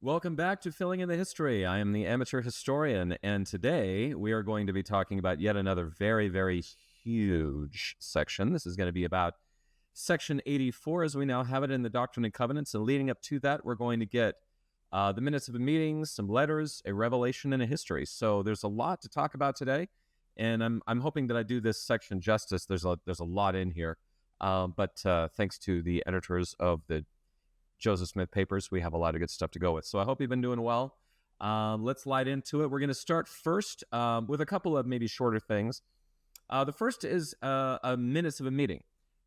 Welcome back to Filling in the History. I am the amateur historian, and today we are going to be talking about yet another very, very huge section. This is going to be about Section 84 as we now have it in the Doctrine and Covenants, and leading up to that, we're going to get the minutes of a meeting, some letters, a revelation, and a history. So there's a lot to talk about today, and I'm hoping that I do this section justice. There's a lot in here, but thanks to the editors of the Joseph Smith papers, we have a lot of good stuff to go with. So I hope you've been doing well. Let's light into it. We're going to start first with a couple of maybe shorter things. The first is a minutes of a meeting.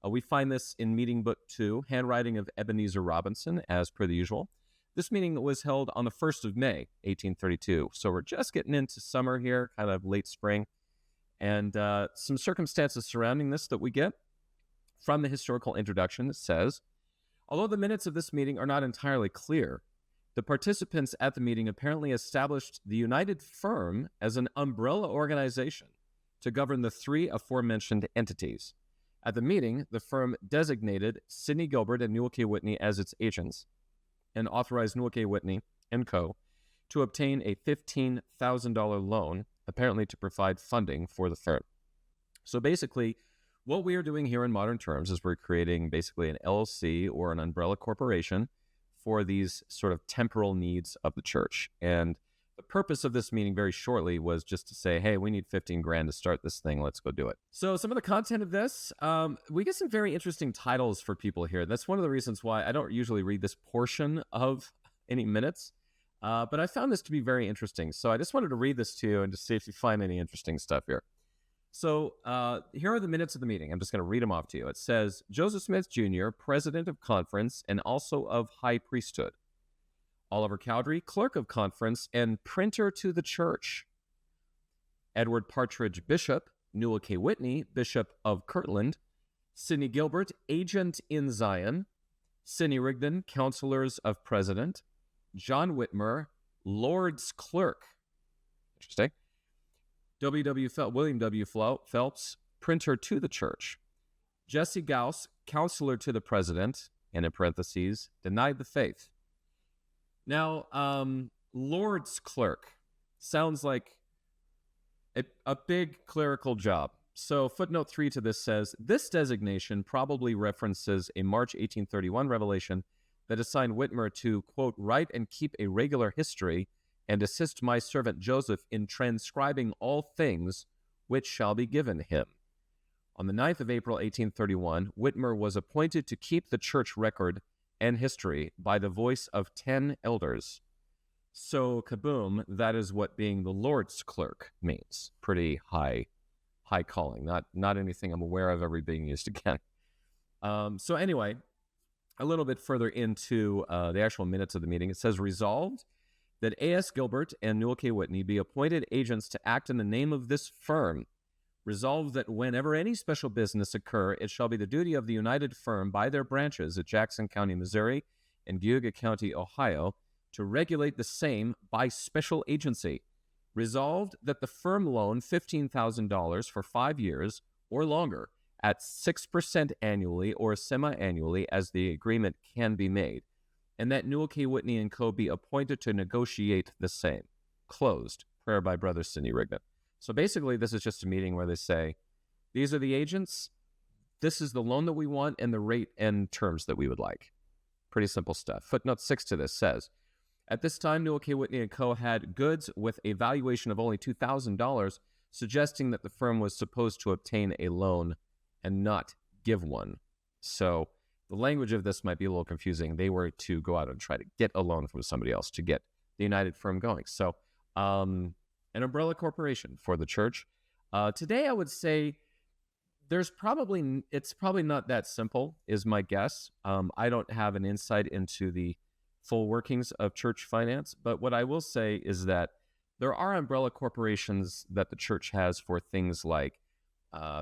We find this in Meeting Book 2, handwriting of Ebenezer Robinson, as per the usual. This meeting was held on the 1st of May, 1832. So we're just getting into summer here, kind of late spring. And some circumstances surrounding this that we get from the historical introduction that says, although the minutes of this meeting are not entirely clear, the participants at the meeting apparently established the United Firm as an umbrella organization to govern the three aforementioned entities. At the meeting, the firm designated Sidney Gilbert and Newel K Whitney as its agents and authorized Newel K Whitney and Co. to obtain a $15,000 loan, apparently to provide funding for the firm. So basically, what we are doing here in modern terms is we're creating basically an LLC or an umbrella corporation for these sort of temporal needs of the church. And the purpose of this meeting very shortly was just to say, hey, we need 15 grand to start this thing. Let's go do it. So some of the content of this, we get some very interesting titles for people here. That's one of the reasons why I don't usually read this portion of any minutes, but I found this to be very interesting. So I just wanted to read this to you and to see if you find any interesting stuff here. So here are the minutes of the meeting. I'm just going to read them off to you. It says, Joseph Smith Jr., President of Conference and also of High Priesthood. Oliver Cowdery, Clerk of Conference and Printer to the Church. Edward Partridge, Bishop. Newel K Whitney, Bishop of Kirtland. Sidney Gilbert, Agent in Zion. Sidney Rigdon, Counselors of President. John Whitmer, Lord's Clerk. Interesting. William W. Phelps, Printer to the Church. Jesse Gauss, Counselor to the President, and in parentheses, denied the faith. Now, Lord's Clerk sounds like a big clerical job. So footnote 3 to this says, this designation probably references a March 1831 revelation that assigned Whitmer to, quote, write and keep a regular history and assist my servant Joseph in transcribing all things which shall be given him. On the 9th of April, 1831, Whitmer was appointed to keep the church record and history by the voice of 10 elders. So, kaboom, that is what being the Lord's clerk means. Pretty high calling, not anything I'm aware of ever being used again. So anyway, a little bit further into the actual minutes of the meeting, it says, resolved that A.S. Gilbert and Newel K. Whitney be appointed agents to act in the name of this firm. Resolved that whenever any special business occur, it shall be the duty of the United Firm by their branches at Jackson County, Missouri, and Geauga County, Ohio, to regulate the same by special agency. Resolved that the firm loan $15,000 for 5 years or longer at 6% annually or semi-annually as the agreement can be made, and that Newel K. Whitney and Co. be appointed to negotiate the same. Closed. Prayer by Brother Sidney Rigdon. So basically, this is just a meeting where they say, these are the agents, this is the loan that we want, and the rate and terms that we would like. Pretty simple stuff. Footnote 6 to this says, at this time, Newel K. Whitney and Co. had goods with a valuation of only $2,000, suggesting that the firm was supposed to obtain a loan and not give one. So the language of this might be a little confusing. They were to go out and try to get a loan from somebody else to get the United Firm going. So an umbrella corporation for the church. Today, I would say it's probably not that simple, is my guess. I don't have an insight into the full workings of church finance, but what I will say is that there are umbrella corporations that the church has for things like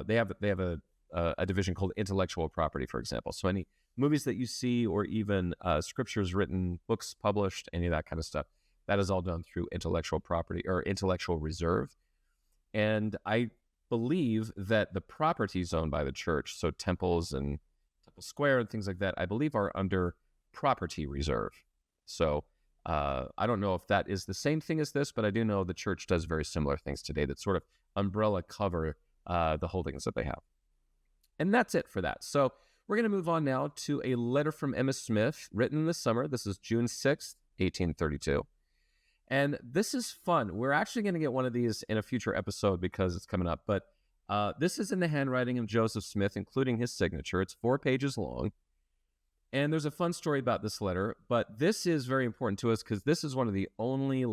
they have a division called intellectual property, for example. So any movies that you see, or even scriptures written, books published, any of that kind of stuff, that is all done through intellectual property or intellectual reserve. And I believe that the properties owned by the church, so temples and Temple Square and things like that, I believe are under property reserve. So I don't know if that is the same thing as this, but I do know the church does very similar things today that sort of umbrella cover the holdings that they have. And that's it for that. So we're going to move on now to a letter from Emma Smith written in the summer. This is June 6th, 1832. And this is fun. We're actually going to get one of these in a future episode because it's coming up. But this is in the handwriting of Joseph Smith, including his signature. It's 4 pages long. And there's a fun story about this letter, but this is very important to us because this is one of the only,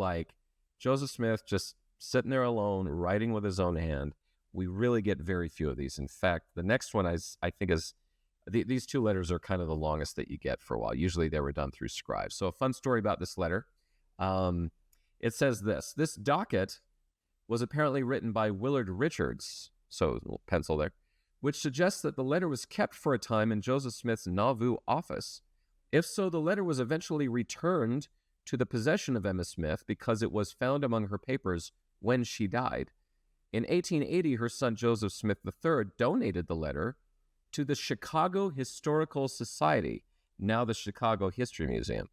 Joseph Smith just sitting there alone, writing with his own hand. We really get very few of these. In fact, the next one I think is, these 2 letters are kind of the longest that you get for a while. Usually they were done through scribes. So a fun story about this letter. It says this docket was apparently written by Willard Richards, so a little pencil there, which suggests that the letter was kept for a time in Joseph Smith's Nauvoo office. If so, the letter was eventually returned to the possession of Emma Smith because it was found among her papers when she died. In 1880, her son Joseph Smith III donated the letter to the Chicago Historical Society, now the Chicago History Museum.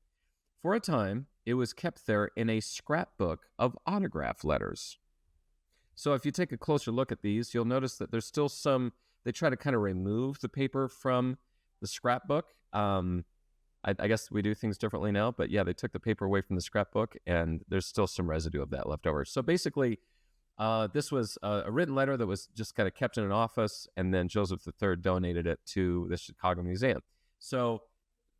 For a time, it was kept there in a scrapbook of autograph letters. So if you take a closer look at these, you'll notice that there's still some. They try to kind of remove the paper from the scrapbook. I guess we do things differently now, but yeah, they took the paper away from the scrapbook, and there's still some residue of that left over. So basically, this was a written letter that was just kind of kept in an office, and then Joseph III donated it to the Chicago Museum. So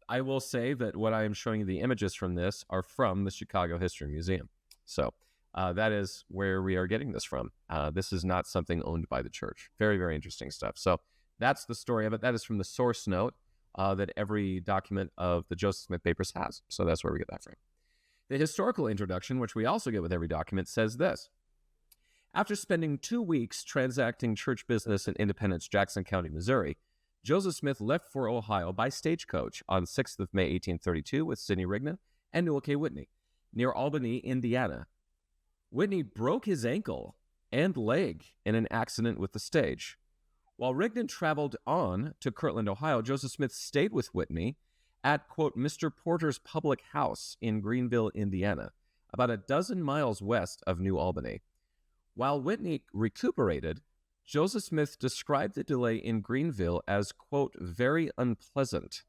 I will say that what I am showing you the images from this are from the Chicago History Museum. So that is where we are getting this from. This is not something owned by the church. Very, very interesting stuff. So that's the story of it. That is from the source note that every document of the Joseph Smith papers has. So that's where we get that from. The historical introduction, which we also get with every document, says this. After spending 2 weeks transacting church business in Independence, Jackson County, Missouri, Joseph Smith left for Ohio by stagecoach on 6th of May, 1832 with Sidney Rigdon and Newel K. Whitney near Albany, Indiana. Whitney broke his ankle and leg in an accident with the stage. While Rigdon traveled on to Kirtland, Ohio, Joseph Smith stayed with Whitney at, quote, Mr. Porter's public house in Greenville, Indiana, about a dozen miles west of New Albany. While Whitney recuperated, Joseph Smith described the delay in Greenville as, quote, very unpleasant.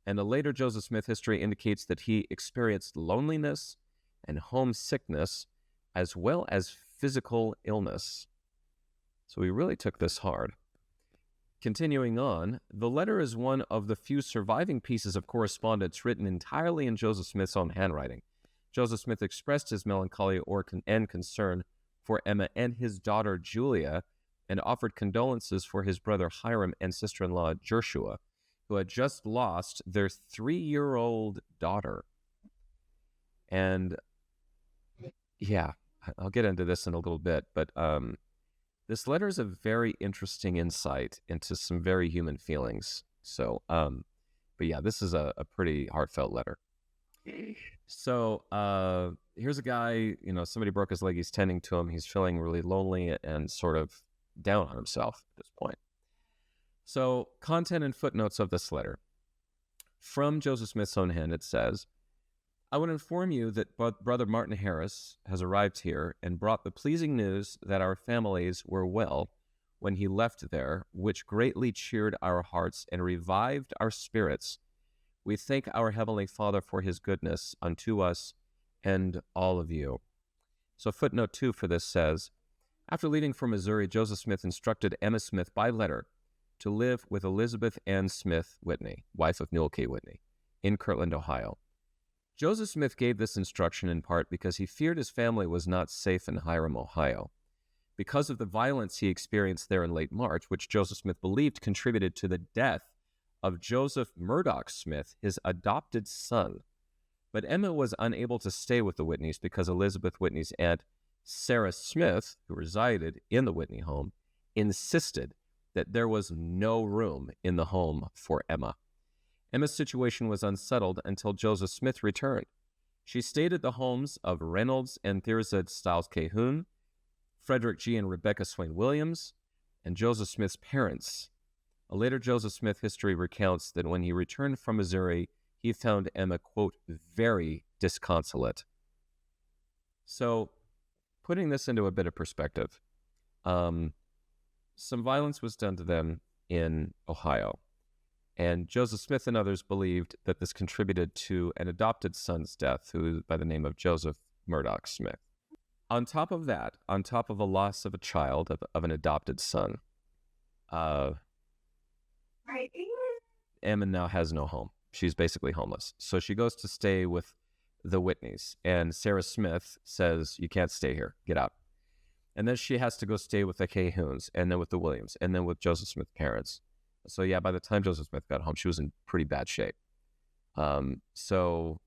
And a later Joseph Smith history indicates that he experienced loneliness and homesickness as well as physical illness. So he really took this hard. Continuing on, the letter is one of the few surviving pieces of correspondence written entirely in Joseph Smith's own handwriting. Joseph Smith expressed his melancholy and concern for Emma and his daughter Julia, and offered condolences for his brother Hyrum and sister-in-law Joshua, who had just lost their 3-year-old daughter. And yeah, I'll get into this in a little bit, but this letter is a very interesting insight into some very human feelings. So, but yeah, this is a pretty heartfelt letter. So here's a guy, somebody broke his leg, he's tending to him, he's feeling really lonely and sort of down on himself at this point. So, content and footnotes of this letter. From Joseph Smith's own hand, it says, I would inform you that Brother Martin Harris has arrived here and brought the pleasing news that our families were well when he left there, which greatly cheered our hearts and revived our spirits. We thank our Heavenly Father for his goodness unto us and all of you. So footnote 2 for this says, after leaving for Missouri, Joseph Smith instructed Emma Smith by letter to live with Elizabeth Ann Smith Whitney, wife of Newel K. Whitney, in Kirtland, Ohio. Joseph Smith gave this instruction in part because he feared his family was not safe in Hyrum, Ohio. Because of the violence he experienced there in late March, which Joseph Smith believed contributed to the death of Joseph Murdoch Smith, his adopted son. But Emma was unable to stay with the Whitneys because Elizabeth Whitney's aunt, Sarah Smith, who resided in the Whitney home, insisted that there was no room in the home for Emma. Emma's situation was unsettled until Joseph Smith returned. She stayed at the homes of Reynolds and Thirza Stiles Cahoon, Frederick G. and Rebecca Swain Williams, and Joseph Smith's parents. A later Joseph Smith history recounts that when he returned from Missouri, he found Emma, quote, very disconsolate. So, putting this into a bit of perspective, some violence was done to them in Ohio, and Joseph Smith and others believed that this contributed to an adopted son's death, who by the name of Joseph Murdoch Smith. On top of that, on top of a loss of a child, of an adopted son, Emma now has no home. She's basically homeless. So she goes to stay with the Whitneys, and Sarah Smith says, "You can't stay here. Get out." And then she has to go stay with the Cahoons, and then with the Williams, and then with Joseph Smith's parents. So yeah, by the time Joseph Smith got home, she was in pretty bad shape. So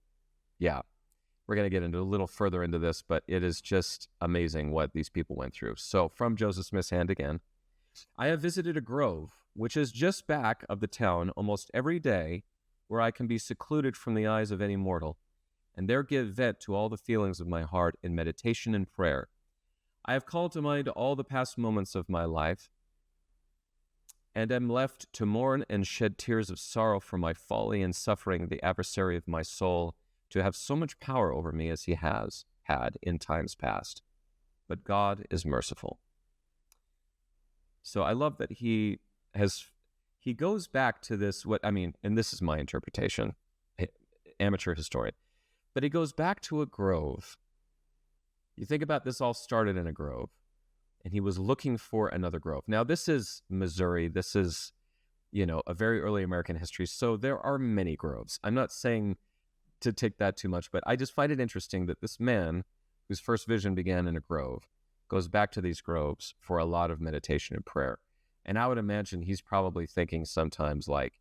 yeah, we're going to get into a little further into this, but it is just amazing what these people went through. So from Joseph Smith's hand again, "I have visited a grove, which is just back of the town almost every day, where I can be secluded from the eyes of any mortal, and there give vent to all the feelings of my heart in meditation and prayer. I have called to mind all the past moments of my life, and am left to mourn and shed tears of sorrow for my folly and suffering the adversary of my soul to have so much power over me as he has had in times past. But God is merciful." So I love that he goes back to this, and this is my interpretation, amateur historian, but he goes back to a grove. You think about this, all started in a grove, and he was looking for another grove. Now, this is Missouri. This is, a very early American history. So there are many groves. I'm not saying to take that too much, but I just find it interesting that this man, whose first vision began in a grove, goes back to these groves for a lot of meditation and prayer. And I would imagine he's probably thinking sometimes like,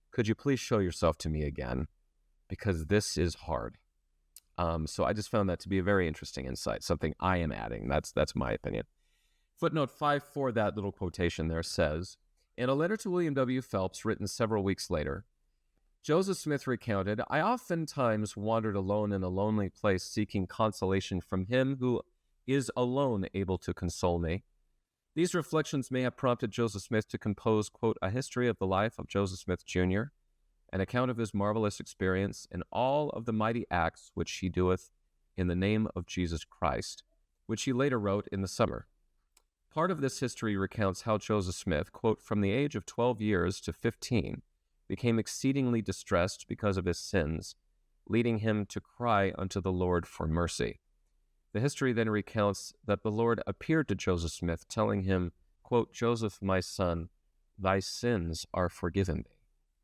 could you please show yourself to me again? Because this is hard. So I just found that to be a very interesting insight, something I am adding. That's my opinion. Footnote 5 for that little quotation there says, in a letter to William W. Phelps written several weeks later, Joseph Smith recounted, "I oftentimes wandered alone in a lonely place seeking consolation from him who is alone able to console me. These reflections may have prompted Joseph Smith to compose, quote, a history of the life of Joseph Smith, Jr., an account of his marvelous experience in all of the mighty acts which he doeth in the name of Jesus Christ, which he later wrote in the summer. Part of this history recounts how Joseph Smith, quote, from the age of 12 years to 15, became exceedingly distressed because of his sins, leading him to cry unto the Lord for mercy. The history then recounts that the Lord appeared to Joseph Smith, telling him, quote, Joseph, my son, thy sins are forgiven thee,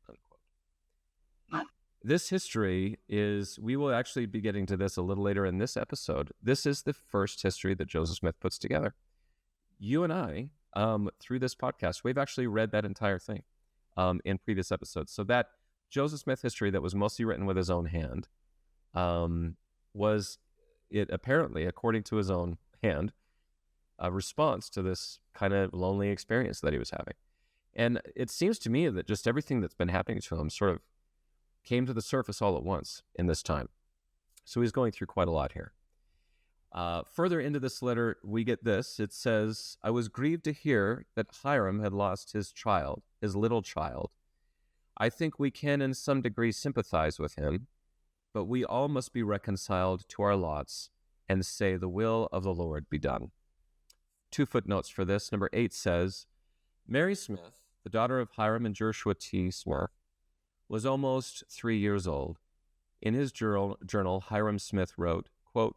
unquote. This history is, we will actually be getting to this a little later in this episode. This is the first history that Joseph Smith puts together. You and I, through this podcast, we've actually read that entire thing in previous episodes. So that Joseph Smith history that was mostly written with his own hand was, it apparently, according to his own hand, a response to this kind of lonely experience that he was having. And it seems to me that just everything that's been happening to him sort of came to the surface all at once in this time. So he's going through quite a lot here. Further into this letter, we get this. It says, I was grieved to hear that Hyrum had lost his child, his little child. I think we can in some degree sympathize with him, but we all must be reconciled to our lots and say the will of the Lord be done. 2 footnotes for this. Number 8 says, Mary Smith, the daughter of Hyrum and Joshua T. Smith, was almost 3 years old. In his journal, Hyrum Smith wrote, quote,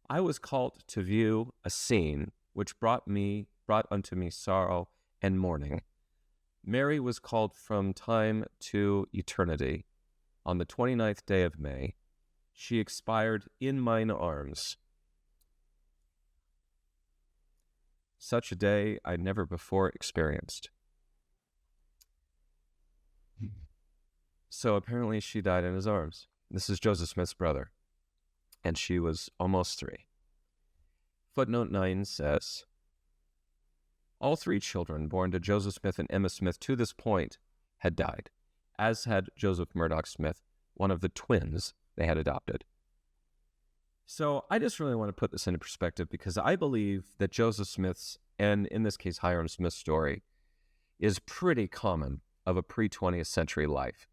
I was called to view a scene which brought unto me sorrow and mourning. Mary was called from time to eternity. On the 29th day of May, she expired in mine arms. Such a day I never before experienced. So apparently she died in his arms. This is Joseph Smith's brother, and she was almost 3. Footnote 9 says, all 3 children born to Joseph Smith and Emma Smith to this point had died, as had Joseph Murdoch Smith, one of the twins they had adopted. So I just really want to put this into perspective because I believe that Joseph Smith's, and in this case Hyrum Smith's story, is pretty common of a pre-20th century life.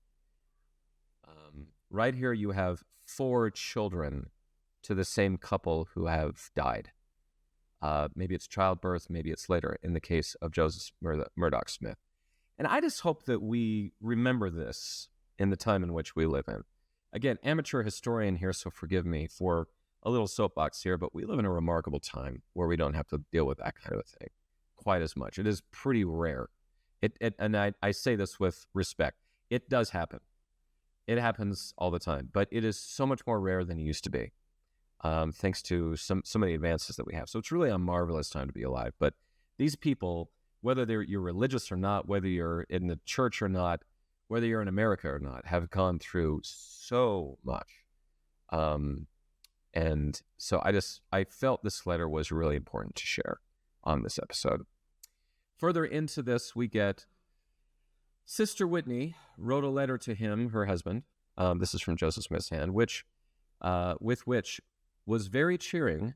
right here you have 4 children to the same couple who have died. Maybe it's childbirth, maybe it's later in the case of Joseph Murdoch Smith. And I just hope that we remember this in the time in which we live in. Again, amateur historian here, so forgive me for a little soapbox here, but we live in a remarkable time where we don't have to deal with that kind of a thing quite as much. It is pretty rare. And I say this with respect. It does happen. It happens all the time, but it is so much more rare than it used to be, thanks to some of the advances that we have. So it's really a marvelous time to be alive. But these people, whether you're religious or not, whether you're in the church or not, whether you're in America or not, have gone through so much. And so I felt this letter was really important to share on this episode. Further into this, we get Sister Whitney wrote a letter to him, her husband. This is from Joseph Smith's hand, with which was very cheering,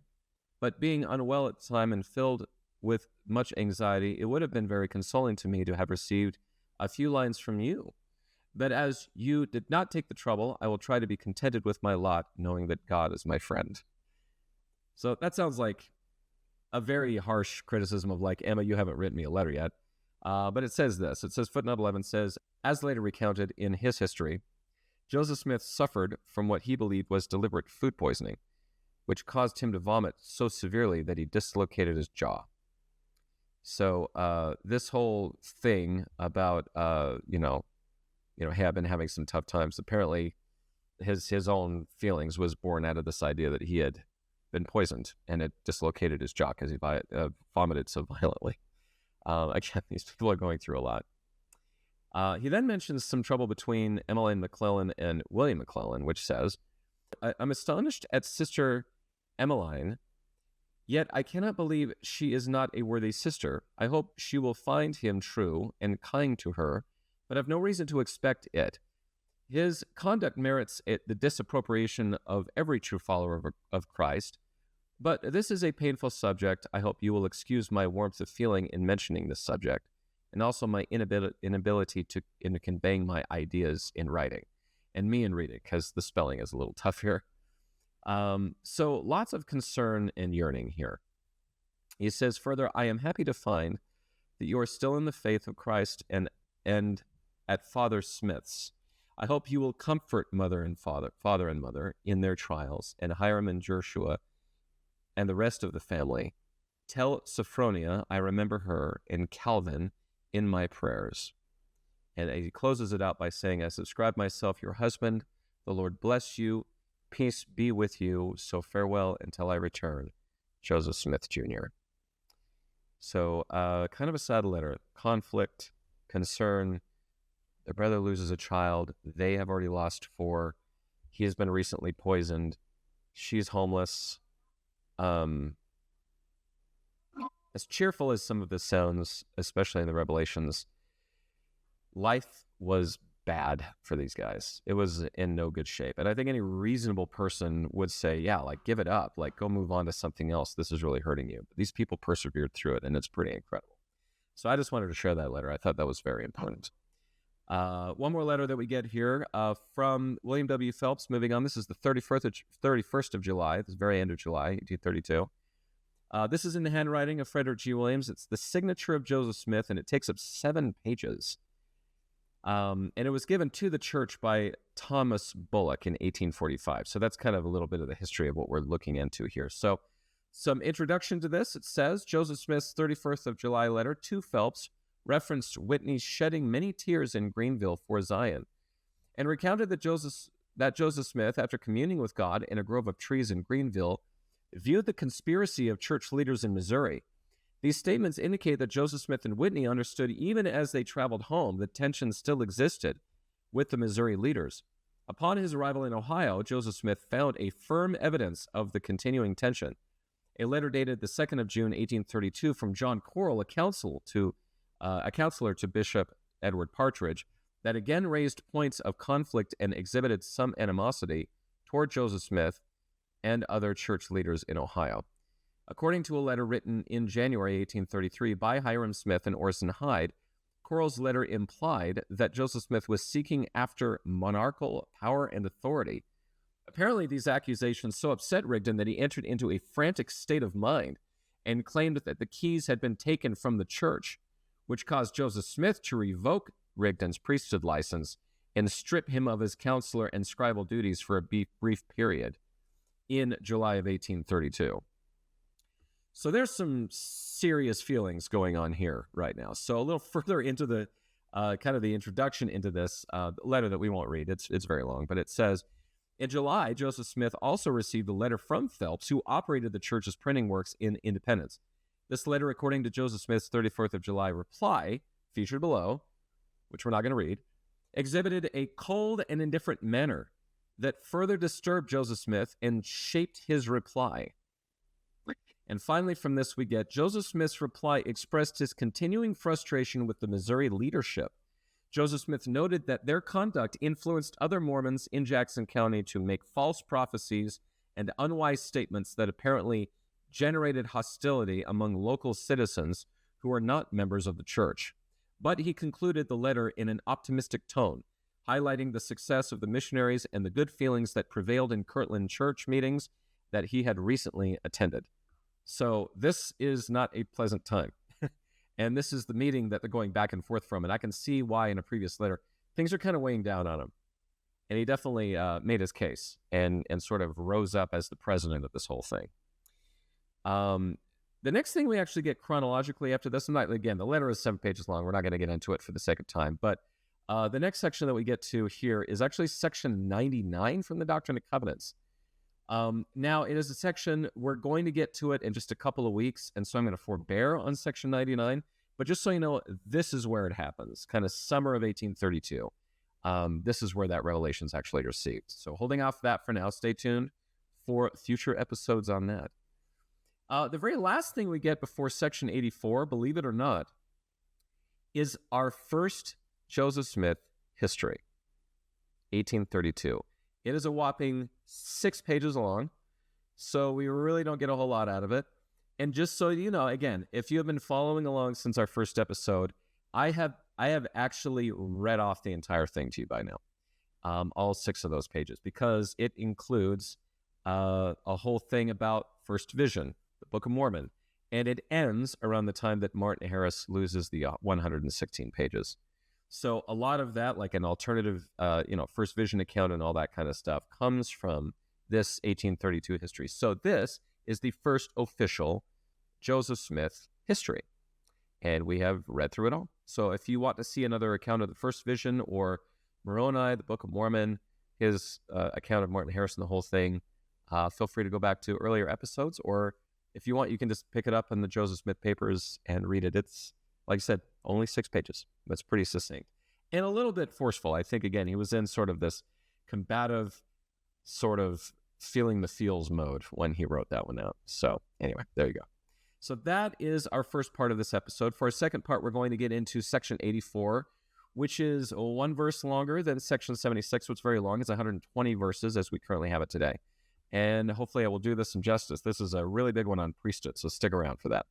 but being unwell at the time and filled with much anxiety, it would have been very consoling to me to have received a few lines from you. But as you did not take the trouble, I will try to be contented with my lot, knowing that God is my friend. So that sounds like a very harsh criticism of like, Emma, you haven't written me a letter yet. But it says this. It says, footnote 11 says, as later recounted in his history, Joseph Smith suffered from what he believed was deliberate food poisoning, which caused him to vomit so severely that he dislocated his jaw. So this whole thing about, hey, I've been having some tough times. Apparently, his own feelings was born out of this idea that he had been poisoned and it dislocated his jaw because he vomited so violently. Again, these people are going through a lot. He then mentions some trouble between Emmeline McClellan and William McClellan, which says, I'm astonished at Sister Emmeline, yet I cannot believe she is not a worthy sister. I hope she will find him true and kind to her, but have no reason to expect it. His conduct merits the disapprobation of every true follower of Christ, but this is a painful subject. I hope you will excuse my warmth of feeling in mentioning this subject, and also my inability in conveying my ideas in writing, and me in reading, because the spelling is a little tough here. So lots of concern and yearning here. He says further, I am happy to find that you are still in the faith of Christ and at Father Smith's. I hope you will comfort father and mother in their trials, and Hyrum and Joshua and the rest of the family. Tell Sophronia I remember her and Calvin in my prayers. And he closes it out by saying, I subscribe myself your husband. The Lord bless you. Peace be with you. So farewell until I return. Joseph Smith, Jr. So kind of a sad letter. Conflict, concern. Their brother loses a child. They have already lost 4. He has been recently poisoned. She's homeless. As cheerful as some of this sounds, especially in the Revelations, life was bad for these guys. It was in no good shape. And I think any reasonable person would say, yeah, like, give it up. Like, go move on to something else. This is really hurting you. But these people persevered through it, and it's pretty incredible. So I just wanted to share that letter. I thought that was very important. One more letter that we get here from William W. Phelps. Moving on, this is the 31st of July, the very end of July, 1832. This is in the handwriting of Frederick G. Williams. It's the signature of Joseph Smith, and it takes up 7 pages. And it was given to the church by Thomas Bullock in 1845. So that's kind of a little bit of the history of what we're looking into here. So some introduction to this. It says, Joseph Smith's 31st of July letter to Phelps referenced Whitney's shedding many tears in Greenville for Zion, and recounted that Joseph Smith, after communing with God in a grove of trees in Greenville, viewed the conspiracy of church leaders in Missouri. These statements indicate that Joseph Smith and Whitney understood, even as they traveled home, that tension still existed with the Missouri leaders. Upon his arrival in Ohio, Joseph Smith found a firm evidence of the continuing tension. A letter dated the 2nd of June, 1832, from John Corrill, a counselor to Bishop Edward Partridge, that again raised points of conflict and exhibited some animosity toward Joseph Smith and other church leaders in Ohio. According to a letter written in January 1833 by Hyrum Smith and Orson Hyde, Quarles' letter implied that Joseph Smith was seeking after monarchical power and authority. Apparently, these accusations so upset Rigdon that he entered into a frantic state of mind and claimed that the keys had been taken from the church, which caused Joseph Smith to revoke Rigdon's priesthood license and strip him of his counselor and scribal duties for a brief period in July of 1832. So there's some serious feelings going on here right now. So a little further into the kind of the introduction into this letter that we won't read. It's very long, but it says, in July, Joseph Smith also received a letter from Phelps, who operated the church's printing works in Independence. This letter, according to Joseph Smith's 34th of July reply, featured below, which we're not going to read, exhibited a cold and indifferent manner that further disturbed Joseph Smith and shaped his reply. And finally, from this we get, Joseph Smith's reply expressed his continuing frustration with the Missouri leadership. Joseph Smith noted that their conduct influenced other Mormons in Jackson County to make false prophecies and unwise statements that apparently generated hostility among local citizens who are not members of the church. But he concluded the letter in an optimistic tone, highlighting the success of the missionaries and the good feelings that prevailed in Kirtland church meetings that he had recently attended. So this is not a pleasant time. And this is the meeting that they're going back and forth from. And I can see why in a previous letter, things are kind of weighing down on him. And he definitely made his case and sort of rose up as the president of this whole thing. The next thing we actually get chronologically after this, and again, the letter is 7 pages long. We're not going to get into it for the sake of time. But the next section that we get to here is actually section 99 from the Doctrine and Covenants. Now, it is a section, we're going to get to it in just a couple of weeks, and so I'm going to forbear on section 99, but just so you know, this is where it happens, kind of summer of 1832. This is where that revelation is actually received. So holding off that for now, stay tuned for future episodes on that. The very last thing we get before section 84, believe it or not, is our first Joseph Smith history, 1832. It is a whopping 6 pages long, so we really don't get a whole lot out of it. And just so you know, again, if you have been following along since our first episode, I have actually read off the entire thing to you by now, all 6 of those pages, because it includes a whole thing about First Vision, the Book of Mormon, and it ends around the time that Martin Harris loses the 116 pages. So a lot of that, like an alternative, First Vision account and all that kind of stuff, comes from this 1832 history. So this is the first official Joseph Smith history, and we have read through it all. So if you want to see another account of the First Vision or Moroni, the Book of Mormon, his account of Martin Harris and the whole thing, feel free to go back to earlier episodes, or if you want, you can just pick it up in the Joseph Smith papers and read it. It's, like I said, only 6 pages. That's pretty succinct and a little bit forceful. I think, again, he was in sort of this combative, sort of feeling the feels mode when he wrote that one out. So anyway, there you go. So that is our first part of this episode. For our second part, we're going to get into section 84, which is 1 verse longer than section 76, which is very long. It's 120 verses as we currently have it today. And hopefully I will do this some justice. This is a really big one on priesthood, so stick around for that.